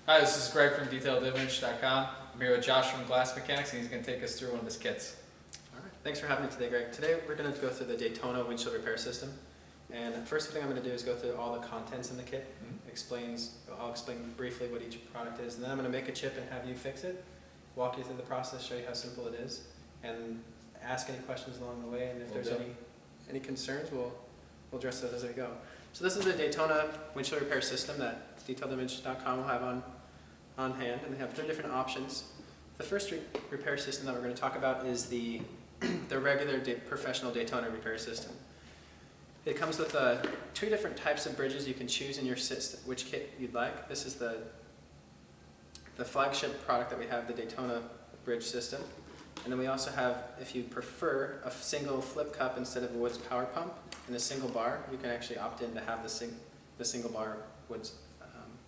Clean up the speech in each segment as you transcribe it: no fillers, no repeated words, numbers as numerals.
Hi, this is Greg from DetailedImage.com. I'm here with Josh from Glass Mechanics, and he's going to take us through one of his kits. All right. Thanks for having me today, Greg. Today we're going to go through the Daytona windshield repair system. And the first thing I'm going to do is go through all the contents in the kit. I'll explain briefly what each product is, and then I'm going to make a chip and have you fix it, walk you through the process, show you how simple it is, and ask any questions along the way. And if there's any concerns, we'll address those as we go. So this is the Daytona windshield repair system that DetailedImage.com will have on hand, and they have 3 different options. The first repair system that we're going to talk about is the regular professional Daytona repair system. It comes with 2 different types of bridges you can choose in your system, which kit you'd like. This is the flagship product that we have, the Daytona bridge system. And then we also have, if you prefer, a single flip cup instead of a Woods power pump and a single bar. You can actually opt in to have the single bar Woods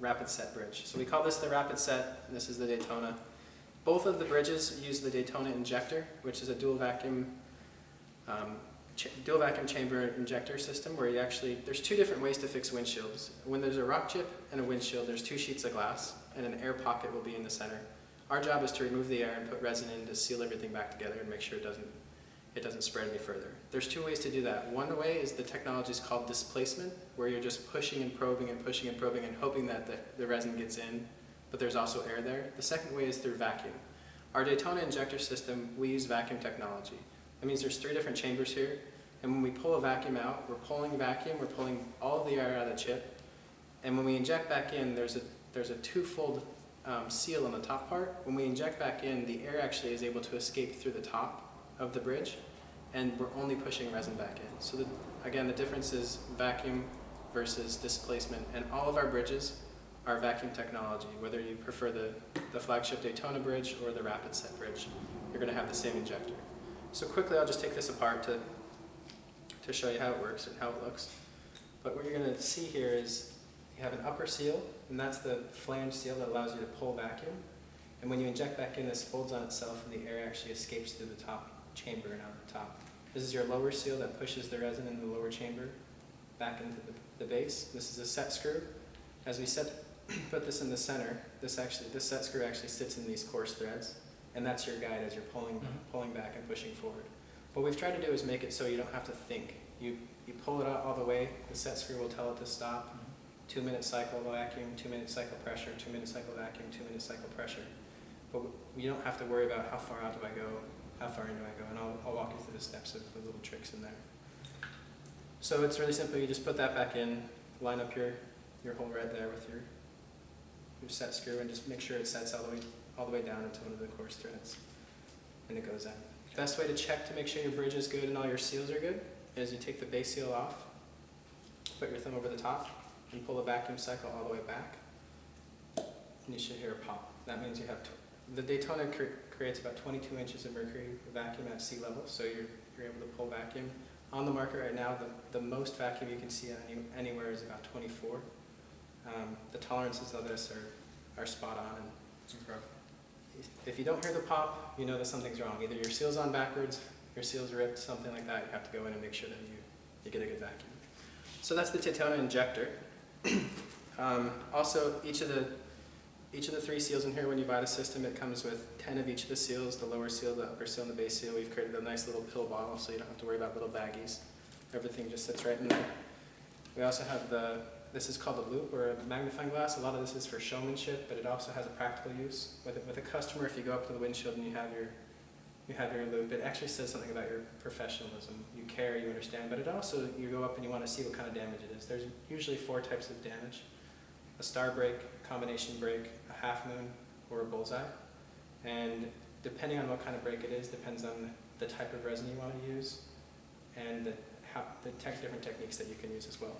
rapid set bridge. So we call this the rapid set, and this is the Daytona. Both of the bridges use the Daytona Injector, which is a dual vacuum chamber injector system where there's 2 different ways to fix windshields. When there's a rock chip and a windshield, there's 2 sheets of glass and an air pocket will be in the center. Our job is to remove the air and put resin in to seal everything back together and make sure it doesn't spread any further. There's 2 ways to do that. One way is the technology is called displacement, where you're just pushing and probing and pushing and probing and hoping that the resin gets in, but there's also air there. The second way is through vacuum. Our Daytona injector system, we use vacuum technology. That means there's 3 different chambers here, and when we pull a vacuum out, we're pulling all of the air out of the chip, and when we inject back in, there's a 2-fold seal on the top part. When we inject back in, the air actually is able to escape through the top of the bridge, and we're only pushing resin back in. So again, the difference is vacuum versus displacement, and all of our bridges are vacuum technology. Whether you prefer the flagship Daytona bridge or the rapid set bridge, you're going to have the same injector. So quickly, I'll just take this apart to show you how it works and how it looks. But what you're going to see here is you have an upper seal, and that's the flange seal that allows you to pull vacuum. And when you inject back in, this folds on itself and the air actually escapes through the top chamber and out the top. This is your lower seal that pushes the resin in the lower chamber back into the base. This is a set screw. As we put this in the center, this set screw actually sits in these coarse threads, and that's your guide as you're pulling back and pushing forward. What we've tried to do is make it so you don't have to think. You pull it out all the way, the set screw will tell it to stop. 2-minute cycle vacuum, 2-minute cycle pressure, 2-minute cycle vacuum, 2-minute cycle pressure. But you don't have to worry about how far out do I go, how far in do I go, and I'll walk you through the steps of the little tricks in there. So it's really simple. You just put that back in, line up your hole right there with your set screw, and just make sure it sets all the way down into one of the coarse threads, and it goes in. Best way to check to make sure your bridge is good and all your seals are good is you take the base seal off, put your thumb over the top, and pull the vacuum cycle all the way back, and you should hear a pop. That means you have the Daytona creates about 22 inches of mercury vacuum at sea level, so you're able to pull vacuum. On the market right now, the most vacuum you can see anywhere is about 24. The tolerances of this are spot on. And if you don't hear the pop, you know that something's wrong. Either your seal's on backwards, your seal's ripped, something like that. You have to go in and make sure that you get a good vacuum. So that's the Daytona injector. Also, each of the 3 seals in here, when you buy the system, it comes with 10 of each of the seals, the lower seal, the upper seal, and the base seal. We've created a nice little pill bottle so you don't have to worry about little baggies. Everything just sits right in there. We also have this is called a loop or a magnifying glass. A lot of this is for showmanship, but it also has a practical use. With a customer, if you go up to the windshield and you have your loop, it actually says something about your professionalism. You care, you understand, but it also, you go up and you want to see what kind of damage it is. There's usually 4 types of damage: a star break, combination break, a half moon, or a bullseye. And depending on what kind of break it is, depends on the type of resin you want to use and the different techniques that you can use as well.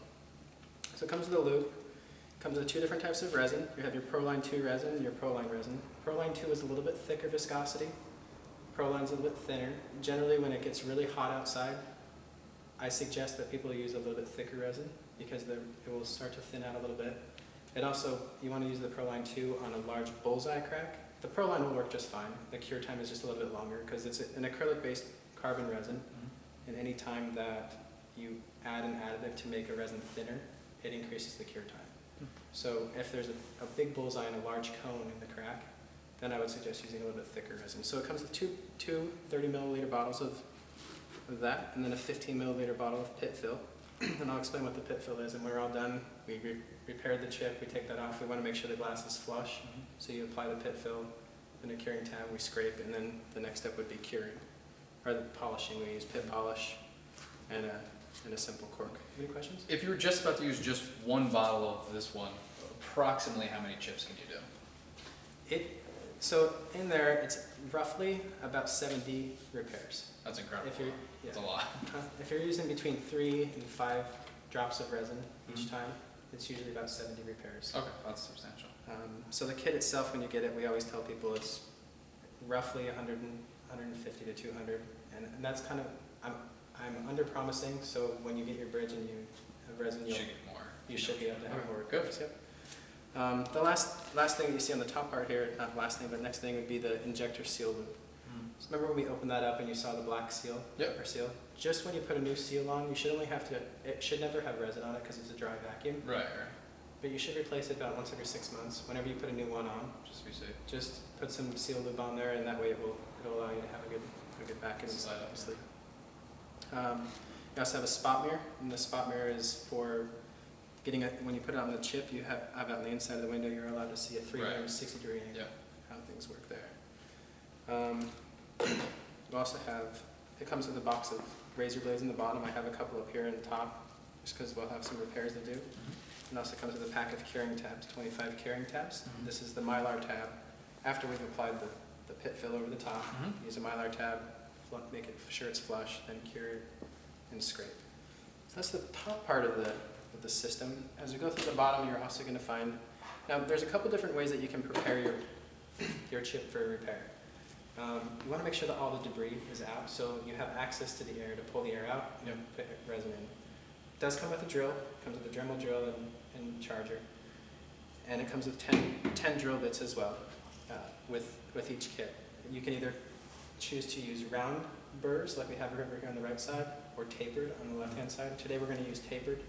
So it comes with a loop. It comes with 2 different types of resin. You have your Proline 2 resin and your Proline resin. Proline 2 is a little bit thicker viscosity. Proline's a little bit thinner. Generally, when it gets really hot outside, I suggest that people use a little bit thicker resin because it will start to thin out a little bit. You want to use the Proline 2 on a large bullseye crack. The Proline will work just fine. The cure time is just a little bit longer because it's an acrylic-based carbon resin, and any time that you add an additive to make a resin thinner, it increases the cure time. So if there's a big bullseye and a large cone in the crack, then I would suggest using a little bit thicker resin. So it comes with two 30 milliliter bottles of that, and then a 15 milliliter bottle of pit fill. And I'll explain what the pit fill is. And when we're all done, we repaired the chip, we take that off. We want to make sure the glass is flush. So you apply the pit fill, then a curing tab, we scrape, and then the next step would be curing. Or the polishing, we use pit polish and a simple cork. Any questions? If you were just about to use just one bottle of this one, approximately how many chips can you do? So in there, it's roughly about 70 repairs. That's incredible. If you're, That's a lot. if you're using between 3 and 5 drops of resin each time, it's usually about 70 repairs. Okay, that's substantial. So the kit itself, when you get it, we always tell people it's roughly 150 to 200, and that's kind of, I'm under promising, so when you get your bridge and you have resin, You should get more. you should be able to have more Good. repairs. Yep. The last thing that you see on the top part here, not last thing, but next thing would be the injector seal loop. So remember when we opened that up and you saw the black seal? Yep. Or seal? Just when you put a new seal on, you should only have to, it should never have resin on it because it's a dry vacuum. Right. But you should replace it about once every 6 months. Whenever you put a new one on, Just be safe. just put some seal lube on there, and that way it'll allow you to have a good vacuum and Slide up, obviously. You also have a spot mirror, and the spot mirror is for getting it, when you put it on the chip, you have out on the inside of the window, you're allowed to see a 360 degree angle, Yep. how things work there. You also have, it comes with a box of razor blades in the bottom. I have a couple up here in the top, just because we'll have some repairs to do. It also comes with a pack of curing tabs, 25 curing tabs. This is the Mylar tab. After we've applied the pit fill over the top, use a Mylar tab, make it sure it's flush, then cure it and scrape. So that's the top part of the system. As we go through the bottom, you're also going to find, now there's a couple different ways that you can prepare your chip for repair. You want to make sure that all the debris is out, so you have access to the air to pull the air out and put resin in. It does come with a drill. It comes with a Dremel drill and charger, and it comes with 10 drill bits as well with each kit. You can either choose to use round burrs like we have over here on the right side, or tapered on the left-hand side. Today we're going to use tapered.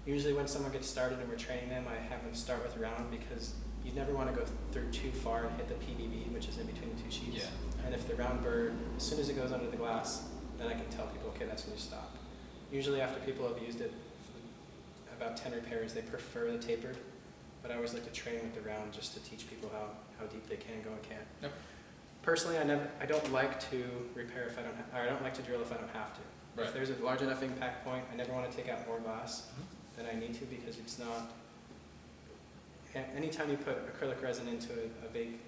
Usually when someone gets started and we're training them, I have them start with round because you never want to go through too far and hit the PBB, which is in between the two sheets. Yeah. And if the round burr, as soon as it goes under the glass, then I can tell people, okay, that's when you stop. Usually after people have used it about 10 repairs, they prefer the tapered, but I always like to train with the round just to teach people how deep they can go and can't. Yep. Personally, I don't like to repair if I don't, or I don't like to drill if I don't have to. Right. If there's a large enough impact point, I never want to take out more glass than I need to, because it's not, anytime you put acrylic resin into a big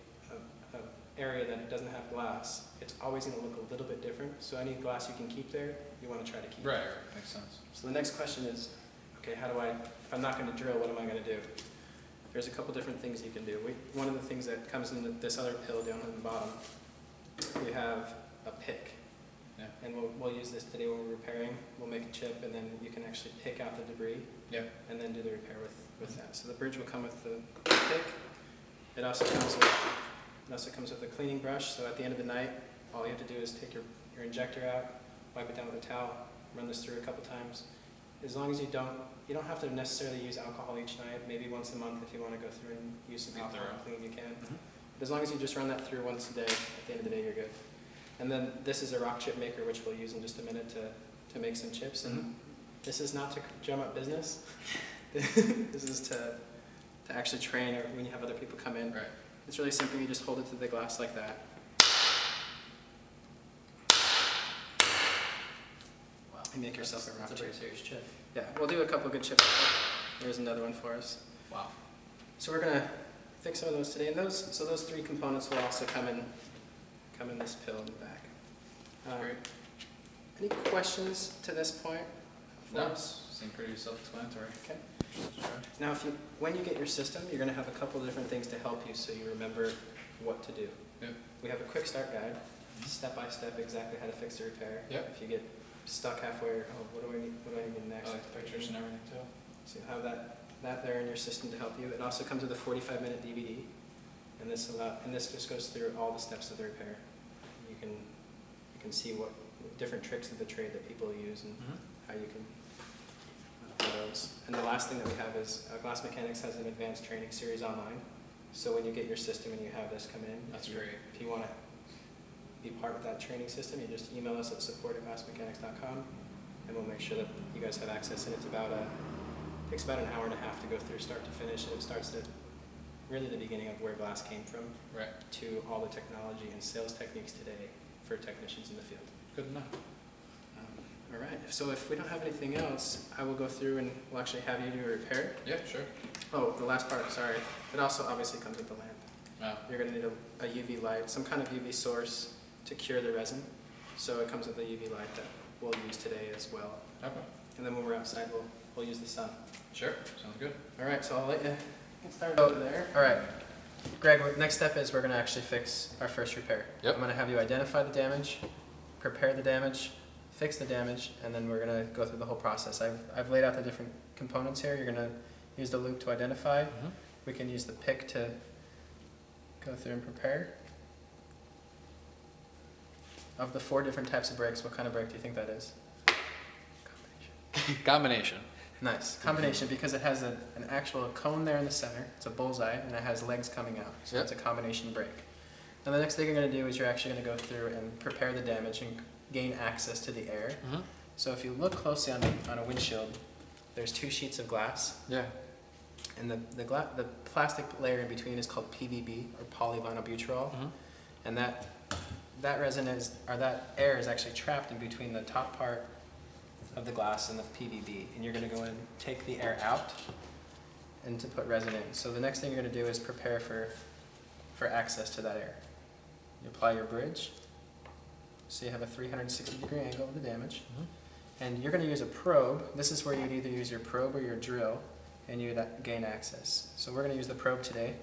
area that it doesn't have glass, it's always going to look a little bit different. So any glass you can keep there, you want to try to keep. Right. Makes sense. So the next question is, okay, if I'm not going to drill, what am I going to do? There's a couple different things you can do. One of the things that comes in this other pill down on the bottom, we have a pick. Yeah. And we'll use this today when we're repairing. We'll make a chip, and then you can actually pick out the debris. Yep. And then do the repair with that. So the bridge will come with the pick. It also comes with a cleaning brush. So at the end of the night, all you have to do is take your injector out, wipe it down with a towel, run this through a couple times. As long as you don't have to necessarily use alcohol each night. Maybe once a month if you want to go through and use some alcohol and clean, you can. But as long as you just run that through once a day, at the end of the day, you're good. And then this is a rock chip maker, which we'll use in just a minute to make some chips. And this is not to drum up business. This is to actually train, or when you have other people come in. Right. It's really simple. You just hold it to the glass like that. Wow. And make yourself a rock That's a chip. pretty serious chip. Yeah, we'll do a couple good chips. Here's another one for us. Wow. So we're gonna fix some of those today, and those three components will also come in this pill in the back. Great. Any questions to this point? for No, us? seemed pretty self-explanatory. Okay. Sure. Now, when you get your system, you're gonna have a couple of different things to help you, so you remember what to do. Yep. We have a quick start guide, step by step, exactly how to fix the repair. Yep. If you get stuck halfway, or what do I need next? I like the pictures and everything too. So you have that there in your system to help you. It also comes with a 45-minute DVD, and this just goes through all the steps of the repair. You can see what different tricks of the trade that people use and how you can follow windshields. And the last thing that we have is Glass Mechanics has an advanced training series online. So when you get your system and you have this come in, That's great. if you want to be part of that training system, you just email us at support@glassmechanics.com, and we'll make sure that you guys have access. And takes about an hour and a half to go through start to finish, and it starts at really the beginning of where glass came from Right. to all the technology and sales techniques today for technicians in the field. Good enough. All right, so if we don't have anything else, I will go through and we'll actually have you do a repair. Yeah, sure. Oh, the last part, sorry. It also obviously comes with the lamp. Wow. You're going to need a UV light, some kind of UV source to cure the resin. So it comes with a UV light that we'll use today as well. Okay. And then when we're outside, we'll use the sun. Sure. Sounds good. All right, so I'll let you get started over there. All right, Greg, next step is we're going to actually fix our first repair. Yep. I'm going to have you identify the damage, prepare the damage, fix the damage, and then we're going to go through the whole process. I've laid out the different components here. You're going to use the loop to identify. Mm-hmm. We can use the pick to go through and prepare. Of the 4 different types of brakes, what kind of brake do you think that is? Combination. Nice. Combination, because it has an actual cone there in the center. It's a bullseye, and it has legs coming out. So Yep. it's a combination brake. Now the next thing you're going to do is you're actually going to go through and prepare the damage and gain access to the air. Mm-hmm. So if you look closely on a windshield, there's 2 sheets of glass. Yeah. And the plastic layer in between is called PVB, or polyvinyl butyrol. Mm-hmm. And that resin that air is actually trapped in between the top part of the glass and the PVB. And you're going to go and take the air out and to put resin in. So the next thing you're going to do is prepare for access to that air. You apply your bridge. So you have a 360-degree angle of the damage. Mm-hmm. And you're going to use a probe. This is where you'd either use your probe or your drill, and you'd gain access. So we're going to use the probe today.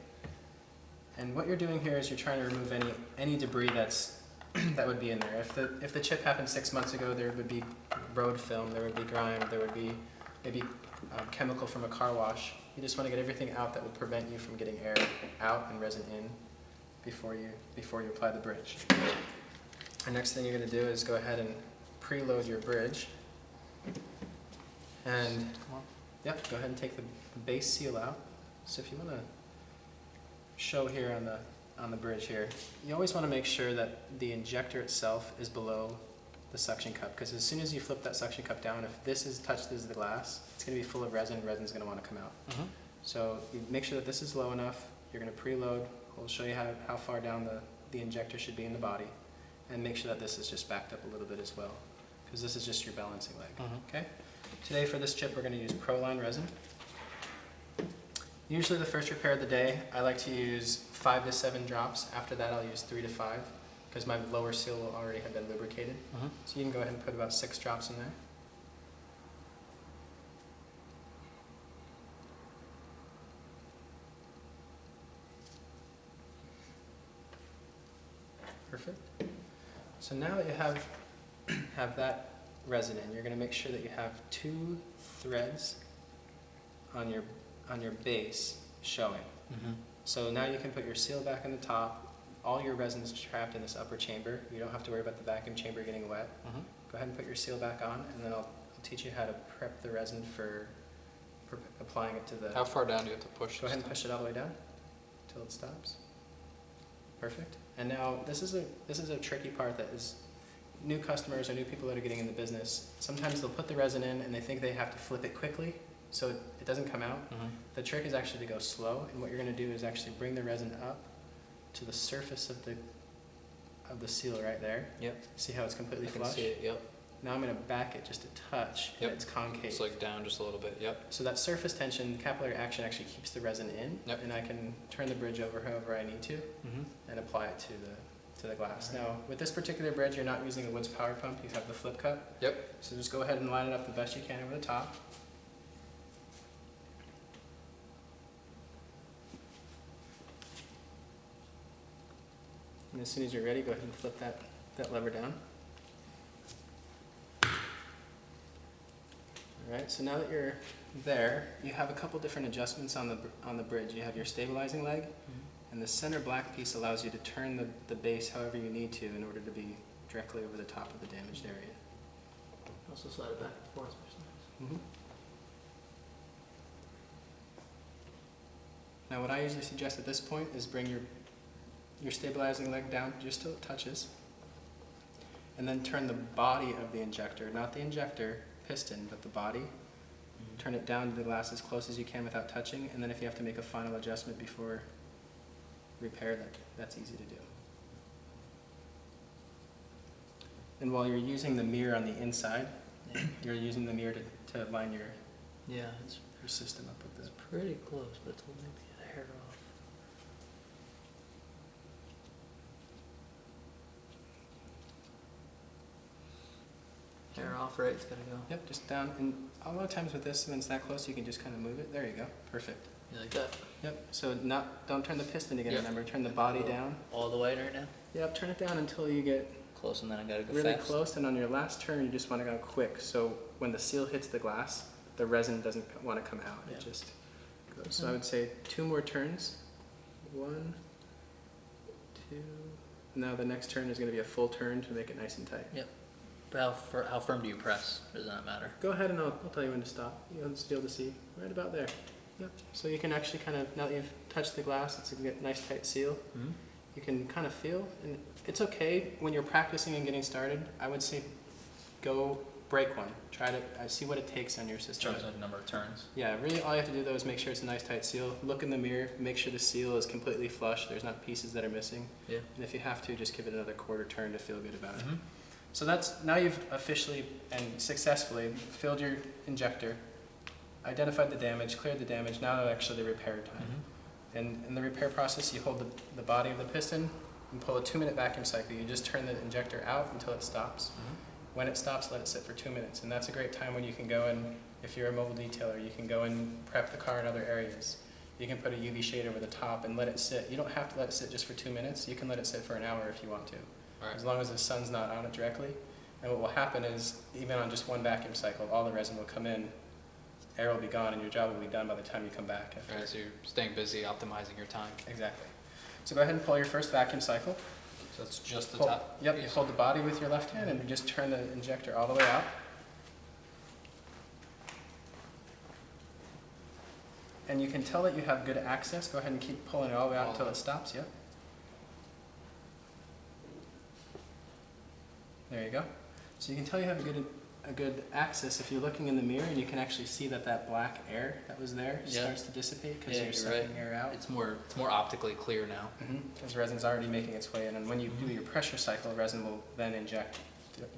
And what you're doing here is you're trying to remove any debris that would be in there. If the chip happened 6 months ago, there would be road film, there would be grime, there would be maybe chemical from a car wash. You just want to get everything out that will prevent you from getting air out and resin in before you apply the bridge. The next thing you're going to do is go ahead and preload your bridge. And yep, go ahead and take the base seal out. So if you want to show here on the bridge here, you always want to make sure that the injector itself is below the suction cup, because as soon as you flip that suction cup down, if this is touched as the glass, it's going to be full of resin. Resin's going to want to come out. Mm-hmm. So you make sure that this is low enough. You're going to preload. We'll show you how far down the injector should be in the body, and make sure that this is just backed up a little bit as well, because this is just your balancing leg. Mm-hmm. Okay. Today for this chip, we're going to use Proline Resin. Usually the first repair of the day, I like to use 5 to 7 drops. After that, I'll use 3 to 5, because my lower seal will already have been lubricated. Mm-hmm. So you can go ahead and put about 6 drops in there. Perfect. So now that you have that resin in, you're going to make sure that you have 2 threads on your base showing. Mm-hmm. So now you can put your seal back on the top. All your resin is trapped in this upper chamber. You don't have to worry about the vacuum chamber getting wet. Mm-hmm. Go ahead and put your seal back on, and then I'll teach you how to prep the resin for applying it to the... How far down do you have to push? Go ahead and push it all the way down until it stops. Perfect. And now this is a tricky part that is new customers or new people that are getting in the business. Sometimes they'll put the resin in and they think they have to flip it quickly so it doesn't come out. Mm-hmm. The trick is actually to go slow, and what you're going to do is actually bring the resin up to the surface of the seal right there. Yep. See how it's completely I can flush? see it. Yep. Now I'm going to back it just a touch, Yep. and it's concave. It's like down just a little bit. Yep. So that surface tension, capillary action actually keeps the resin in, Yep. and I can turn the bridge over however I need to Mm-hmm. and apply it to the glass. Now, with this particular bridge, you're not using a Woods power pump, you have the flip cup. Yep. So just go ahead and line it up the best you can over the top. And as soon as you're ready, go ahead and flip that lever down. Alright, so now that you're there, you have a couple different adjustments on the bridge. You have your stabilizing leg, and the center black piece allows you to turn the base however you need to in order to be directly over the top of the damaged area. Also slide it back and forth. Mm-hmm. Now what I usually suggest at this point is bring your stabilizing leg down just till it touches, and then turn the body of the injector, not the injector piston, but the body. Turn it down to the glass as close as you can without touching, and then if you have to make a final adjustment before repair, that's easy to do. And while you're using the mirror on the inside, you're using the mirror to line your It's system up with this. pretty close, but it's only maybe a hair off. Hair off, right? It's gotta go. Yep, just down. And a lot of times with this, when it's that close, you can just kind of move it. There you go. Perfect. You like that? Yep. So don't turn the piston again. Yep. Remember, turn the body down. All the way right now? Yep. Turn it down until you get Close, and then I gotta go really fast. close. And on your last turn, you just want to go quick. So when the seal hits the glass, the resin doesn't want to come out. Yeah. It just goes. So I would say 2 more turns. 1, 2. Now the next turn is going to be a full turn to make it nice and tight. Yep. But how firm do you press? Does that matter? Go ahead and I'll tell you when to stop. You'll just be able to see right about there. Yep. So you can actually kind of, now that you've touched the glass, it's a nice tight seal. Mm-hmm. You can kind of feel, and it's okay when you're practicing and getting started. I would say go break one. Try to see what it takes on your system. Shows a number of turns. Yeah, really all you have to do though is make sure it's a nice tight seal. Look in the mirror, make sure the seal is completely flush. There's not pieces that are missing. Yeah. And if you have to, just give it another quarter turn to feel good about it. Mm-hmm. So now you've officially and successfully filled your injector, identified the damage, cleared the damage, now actually the repair time. Mm-hmm. And in the repair process, you hold the body of the piston and pull a 2-minute vacuum cycle. You just turn the injector out until it stops. Mm-hmm. When it stops, let it sit for 2 minutes. And that's a great time when you can go and, if you're a mobile detailer, you can go and prep the car in other areas. You can put a UV shade over the top and let it sit. You don't have to let it sit just for 2 minutes. You can let it sit for an hour if you want to. Right. As long as the sun's not on it directly. And what will happen is, even on just one vacuum cycle, all the resin will come in, air will be gone, and your job will be done by the time you come back. Right, so you're staying busy, optimizing your time. Exactly. So go ahead and pull your first vacuum cycle. So that's just the Hold, top. yep, you hold the body with your left hand and just turn the injector all the way out. And you can tell that you have good access. Go ahead and keep pulling it all the way out until it stops. Yep. There you go. So you can tell you have a good access if you're looking in the mirror, and you can actually see that black air that was there starts to dissipate because you're sucking air out. It's more optically clear now. Because resin's already making its way in, and when you do your pressure cycle, resin will then inject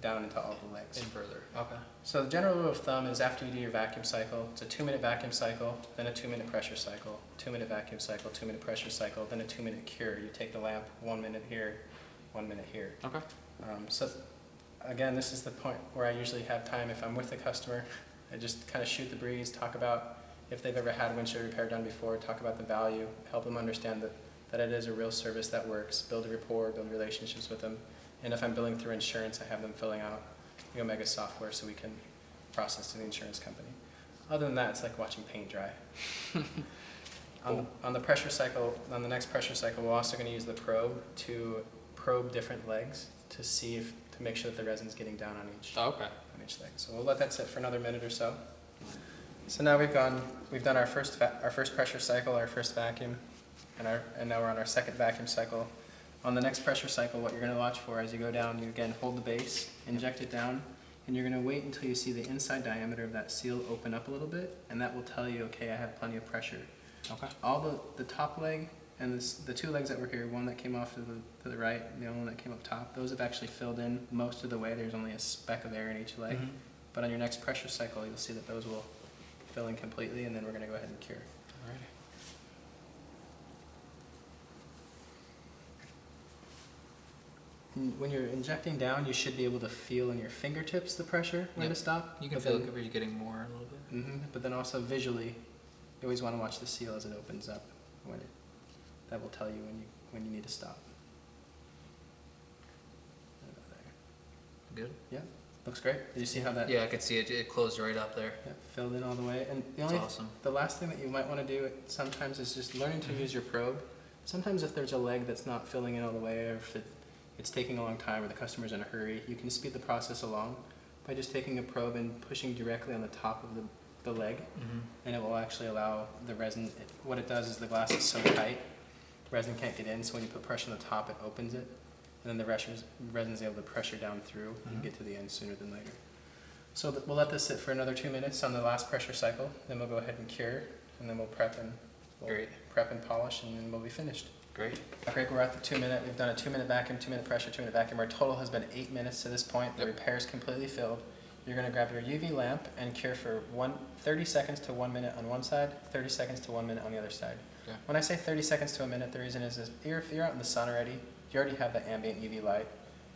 down into all the legs. In further. Okay. So the general rule of thumb is after you do your vacuum cycle, it's a 2-minute vacuum cycle, then a 2-minute pressure cycle, 2-minute vacuum cycle, 2-minute pressure cycle, then a 2-minute cure. You take the lamp, 1 minute here, 1 minute here. Okay. So again, this is the point where I usually have time if I'm with the customer. I just kind of shoot the breeze, talk about if they've ever had windshield repair done before, talk about the value, help them understand that it is a real service that works, build a rapport, build relationships with them. And if I'm billing through insurance, I have them filling out the Omega software so we can process to the insurance company. Other than that, it's like watching paint dry. On the pressure cycle, on the next pressure cycle, we're also going to use the probe to probe different legs to see to make sure that the resin's getting down on each leg. So we'll let that sit for another minute or so. So now we've done our first pressure cycle, our first vacuum, and now we're on our second vacuum cycle. On the next pressure cycle, what you're going to watch for as you go down, you again hold the base, inject it down, and you're going to wait until you see the inside diameter of that seal open up a little bit, and that will tell you, okay, I have plenty of pressure. Okay. All the top leg and the 2 legs that were here, one that came off to the right, and the other one that came up top, those have actually filled in most of the way. There's only a speck of air in each leg. Mm-hmm. But on your next pressure cycle, you'll see that those will fill in completely, and then we're going to go ahead and cure. Alrighty. And when you're injecting down, you should be able to feel in your fingertips the pressure when to stop. You can feel like you're getting more a little bit. But then also visually, you always want to watch the seal as it opens up. That will tell you when you need to stop. Good? Yeah, looks great. Did you see how that? Yeah, I could see it. It closed right up there. Yeah, filled in all the way. And That's awesome. The last thing that you might want to do sometimes is just learning to use your probe. Sometimes if there's a leg that's not filling in all the way, or if it's taking a long time, or the customer's in a hurry, you can speed the process along by just taking a probe and pushing directly on the top of the leg, Mm-hmm. and it will actually allow the resin, what it does is the glass is so tight, resin can't get in, so when you put pressure on the top, it opens it, and then the resin's able to pressure down through and get to the end sooner than later. So we'll let this sit for another 2 minutes on the last pressure cycle, then we'll go ahead and cure, and then we'll prep and Great. polish, and then we'll be finished. Great. Okay, we're at the 2 minute, we've done a 2 minute vacuum, 2 minute pressure, 2 minute vacuum. Our total has been 8 minutes to this point. The Yep. repair is completely filled. You're gonna grab your UV lamp and cure for 30 seconds to 1 minute on one side, 30 seconds to 1 minute on the other side. Okay. When I say 30 seconds to a minute, the reason is if you're out in the sun already, you already have the ambient UV light,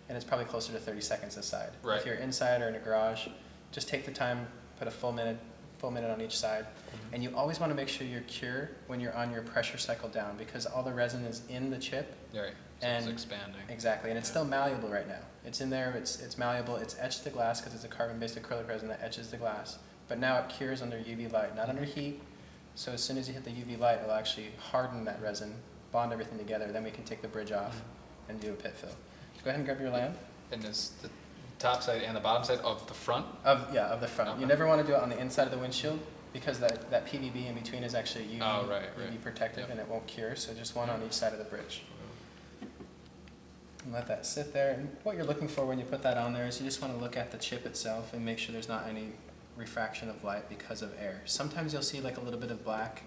and it's probably closer to 30 seconds a side. Right. If you're inside or in a garage, just take the time, put a full minute on each side. And you always want to make sure you cure when you're on your pressure cycle down, because all the resin is in the chip. Yeah, right. So And it's expanding. Exactly, and it's still malleable right now. It's in there, it's malleable, it's etched the glass because it's a carbon-based acrylic resin that etches the glass. But now it cures under UV light, not under heat. So as soon as you hit the UV light, it'll actually harden that resin, bond everything together, then we can take the bridge off and do a pit fill. So go ahead and grab your lamp. And is the top side and the bottom side of the front? Of the front. Okay. You never want to do it on the inside of the windshield because that PVB in between is actually UV, Oh, right. UV protective Yep. and it won't cure, so just one on each side of the bridge. And let that sit there. And what you're looking for when you put that on there is you just want to look at the chip itself and make sure there's not any refraction of light because of air. Sometimes you'll see like a little bit of black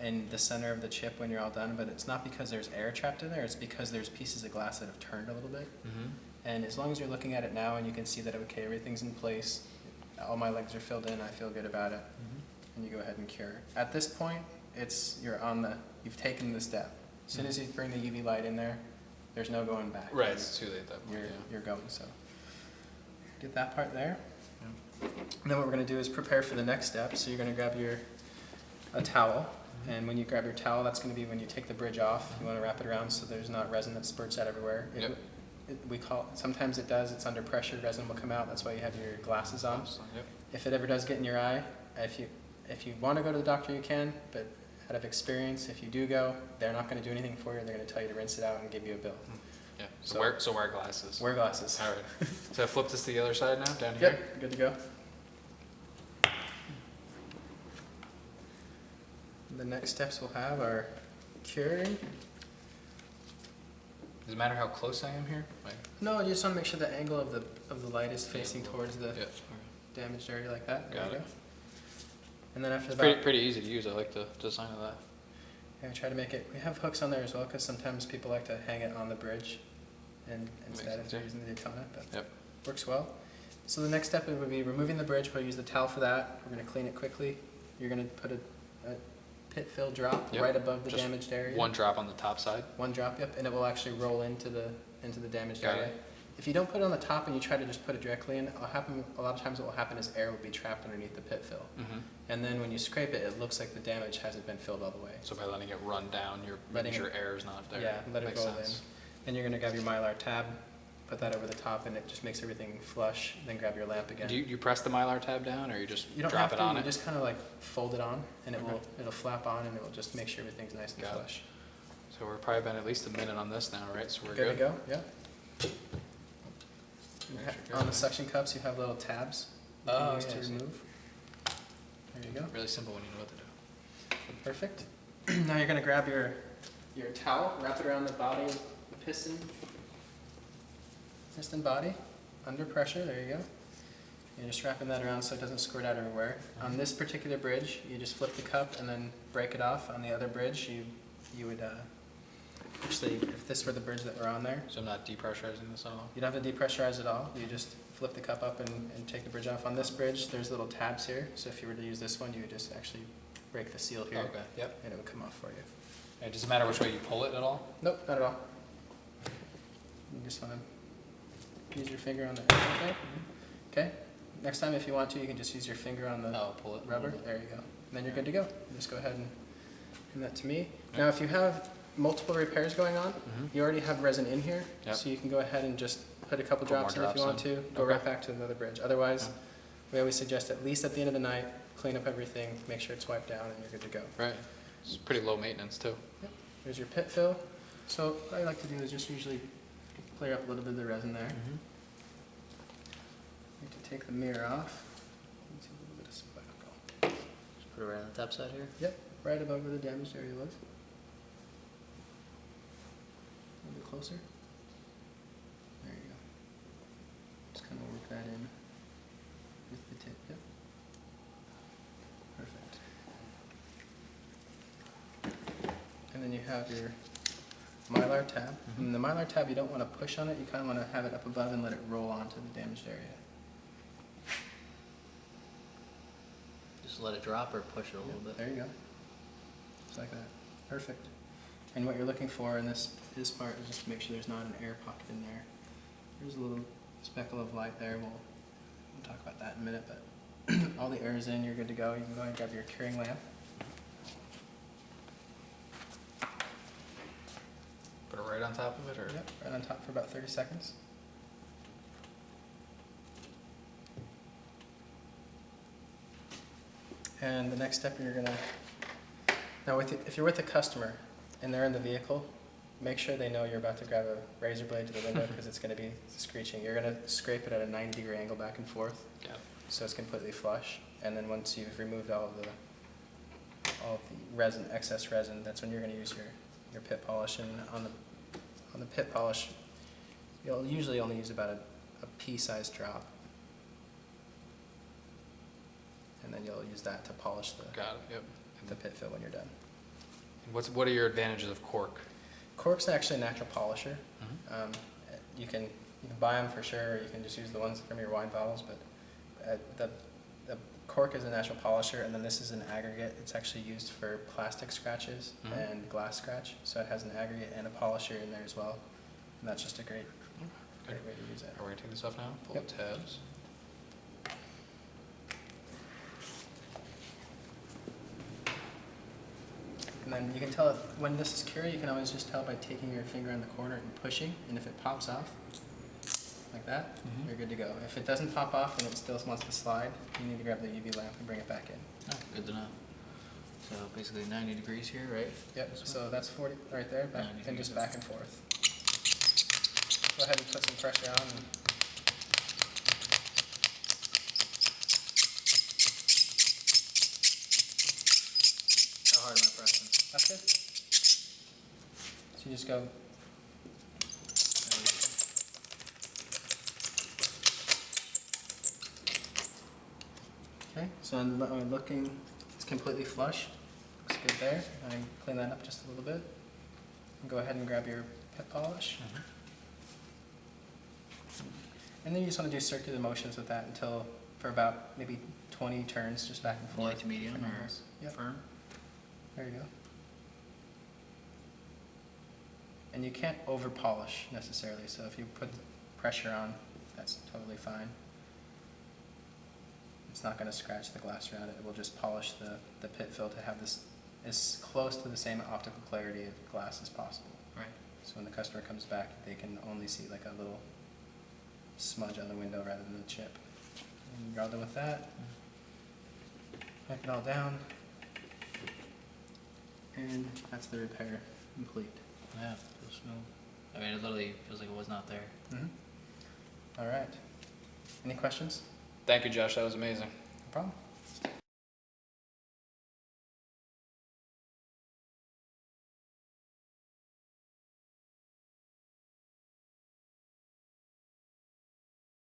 in the center of the chip when you're all done, but it's not because there's air trapped in there, it's because there's pieces of glass that have turned a little bit. Mm-hmm. And as long as you're looking at it now and you can see that, okay, everything's in place, all my legs are filled in, I feel good about it, and you go ahead and cure. At this point, you've taken the step. As soon as you bring the UV light in there, there's no going back. Right, it's too late at that point. You're going, so. Get that part there. And then what we're gonna do is prepare for the next step. So you're gonna grab a towel, and when you grab your towel, that's gonna be when you take the bridge off. You wanna wrap it around so there's not resin that spurts out everywhere. Yep. Sometimes it does, it's under pressure, resin will come out, that's why you have your glasses on. Yep. If it ever does get in your eye, if you want to go to the doctor, you can, but out of experience, if you do go, they're not going to do anything for you, they're going to tell you to rinse it out and give you a bill. Yeah. So- Wear glasses. Wear glasses. All right. So I flip this to the other side now, down here? Yep, good to go. The next steps we'll have are curing. Does it matter how close I am here? Like, No, you just want to make sure the angle of the light is facing towards the yeah. damaged area like that. There Got you it. go. And then after It's that, pretty easy to use. I like the design of that. yeah, try to make it, we have hooks on there as well, because sometimes people like to hang it on the bridge instead if they're using the Daytona, but Yep. works well. So the next step would be removing the bridge. We'll use the towel for that. We're going to clean it quickly. You're going to put a pit fill drop Yep. right above the Just damaged area. One drop on the top side. One drop, yep, and it will actually roll into the damaged Got area. it. If you don't put it on the top and you try to just put it directly in, a lot of times what will happen is air will be trapped underneath the pit fill. Mm-hmm. And then when you scrape it, it looks like the damage hasn't been filled all the way. So by letting it run down, you're Letting making sure it- air is not there. Yeah, let it Makes roll sense. in. And you're going to grab your Mylar tab, put that over the top, and it just makes everything flush. Then grab your lamp again. Do you press the Mylar tab down, or you just You don't drop have it to, on you it? just kind of like fold it on, and Okay. it'll flap on, and it will just make sure everything's nice and Got it. flush. So we're probably been at least a minute on this now, right? So we're Good to good. go, yeah. Make sure you're On the good. suction cups, you have little tabs you Oh, can use yeah, I to see. remove. There you go. Really simple when you know what to do. Perfect. Now you're gonna grab your towel, wrap it around the body of the piston body, under pressure, there you go. You're just wrapping that around so it doesn't squirt out everywhere. On this particular bridge, you just flip the cup and then break it off. On the other bridge, you would, actually, if this were the bridge that we're on there, So I'm not depressurizing this at all? you don't have to depressurize it all. You just flip the cup up and take the bridge off. On this bridge, there's little tabs here. So if you were to use this one, you would just actually break the seal here. Okay, yep. And it would come off for you. It doesn't matter which way you pull it at all? Nope, not at all. You just want to use your finger on the okay. Next time, if you want to, you can just use your finger on the Oh, pull it. rubber. There you go. And then you're good to go. Just go ahead and hand that to me. Now, if you have multiple repairs going on, Mhm. you already have resin in here, Yep. so you can go ahead and just put a couple Put more drops in if you want drops to. Go Okay. right back to another bridge. Otherwise, Yeah. we always suggest at least at the end of the night, clean up everything, make sure it's wiped down, and you're good to go. Right. It's pretty low maintenance too. There's your pit fill. So what I like to do is just usually clear up a little bit of the resin there. You can take the mirror off. Let's see a little bit of sparkle. Put it right on the top side here. Yep, right above where the damaged area was. A little bit closer. There you go. Just kind of work that in with the tip. Yep. Perfect. And then you have your Mylar tab. And the Mylar tab, you don't want to push on it. You kind of want to have it up above and let it roll onto the damaged area. Just let it drop or push it a little bit. There you go. Just like that. Perfect. And what you're looking for in this part is just to make sure there's not an air pocket in there. There's a little speckle of light there. We'll talk about that in a minute, but all the air is in, you're good to go. You can go ahead and grab your curing lamp. Put it right on top of it, or? Yep, right on top for about 30 seconds. And the next step you're gonna, now if you're with a customer and they're in the vehicle, make sure they know you're about to grab a razor blade to the window because it's gonna be screeching. You're gonna scrape it at a 90-degree angle back and forth, so it's completely flush. And then once you've removed all of the resin, excess resin, that's when you're gonna use your pit polish. And on the pit polish, you'll usually only use about a pea-sized drop. And then you'll use that to polish Got it, yep. the pit fill when you're done. And what are your advantages of cork? Cork's actually a natural polisher. You can buy them for sure, or you can just use the ones from your wine bottles, but the cork is a natural polisher, and then this is an aggregate. It's actually used for plastic scratches and glass scratch, so it has an aggregate and a polisher in there as well, and that's just a great way to use it. Are we gonna take this off now? Pull Yep. the tabs. And then you can tell it, when this is cured, you can always just tell by taking your finger on the corner and pushing, and if it pops off, like that, you're good to go. If it doesn't pop off and it still wants to slide, you need to grab the UV lamp and bring it back in. Oh, good to know. So basically 90 degrees here, right? Yep, so that's 40 right there, back, 90 and just degrees. back and forth. Go ahead and put some pressure on. How hard am I pressing? That's good. So you just go. Okay, so I'm looking, it's completely flush. Looks good there. I can clean that up just a little bit. And go ahead and grab your pit polish. And then you just want to do circular motions with that until, for about maybe 20 turns, just back and forth. Light to medium or Yep. firm? There you go. And you can't over polish necessarily, so if you put pressure on, that's totally fine. It's not going to scratch the glass around it. It will just polish the pit fill to have this as close to the same optical clarity of glass as possible. Right. So when the customer comes back, they can only see like a little smudge on the window rather than a chip. And you're all done with that. Wipe it all down. And that's the repair complete. Yeah, feels smooth. I mean, it literally feels like it was not there. All right. Any questions? Thank you, Josh, that was amazing. No problem.